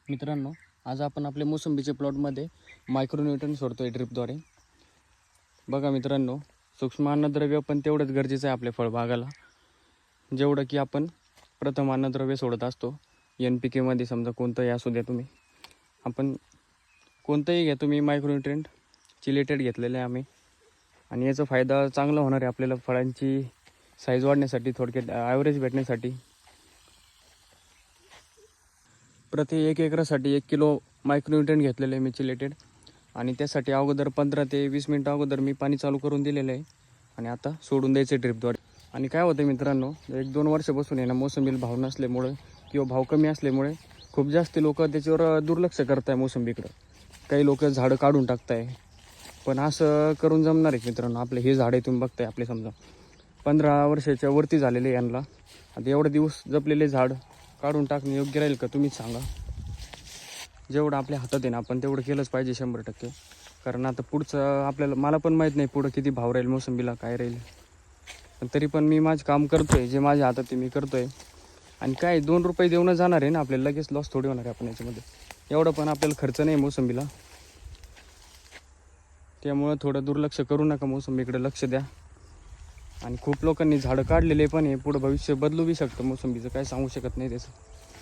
मित्रांनो, आज आपण आपल्या मोसंबीच्या प्लॉटमध्ये मायक्रोन्यूट्रन सोडतोय ड्रिपद्वारे. बघा मित्रांनो, सूक्ष्म अन्नद्रव्य पण तेवढंच गरजेचं आहे आपल्या फळबागाला, जेवढं की आपण प्रथम अन्नद्रव्य सोडत असतो. NPK मध्ये समजा कोणतंही असू द्या, तुम्ही आपण कोणतंही घ्या, तुम्ही मायक्रोन्यूट्रंट चिलेटेड घेतलेलं आहे आम्ही. आणि याचा फायदा चांगला होणार आहे आपल्याला फळांची साईज वाढण्यासाठी, थोडक्यात ॲव्हरेज भेटण्यासाठी. प्रति 1 एकरासाठी 1 किलो मायक्रोन्यूट्रंट घेतलेलं आहे मी चिलेटेड. आणि त्यासाठी अगोदर 15 ते 20 मिनटं अगोदर मी पाणी चालू करून दिलेलं आहे आणि आता सोडून द्यायचं ड्रिपद्वारे. आणि काय होतं मित्रांनो, 1-2 वर्षापासून आहे ना, मोसंबीला भाव नसल्यामुळे किंवा भाव कमी असल्यामुळे खूप जास्त लोक त्याच्यावर दुर्लक्ष करत आहे मोसंबीकडं. काही लोक झाडं काढून टाकत आहे, पण असं करून जमणार आहे मित्रांनो. आपले हे झाडे तुम्ही बघताय, आपले समजा 15 वर्षाच्या वरती झालेले यांना. आता एवढे दिवस जपलेले झाड काढून टाकणे योग्य राहील का, तुम्हीच सांगा. जेवढं आपल्या हातात आहे ना, आपण तेवढं केलंच पाहिजे 100%. कारण आता पुढचं आपल्याला, मला पण माहीत नाही पुढं किती भाव राहील मोसंबीला, काय राहील. पण तरी पण मी माझं काम करतो आहे, जे माझ्या हातात आहे मी करतो आहे. आणि काय 2 रुपये देऊन जाणार आहे ना आपल्याला, लगेच लॉस थोडी होणार आहे आपण याच्यामध्ये. एवढं पण आपल्याला खर्च नाही मोसंबीला. त्यामुळं थोडं दुर्लक्ष करू नका, मोसंबीकडे लक्ष द्या. आणि खूप लोकांनी झाडं काढलेले पण आहे, पुढं भविष्य बदलू बी शकतं मोसंबीचं, काय सांगू शकत नाही त्याचं.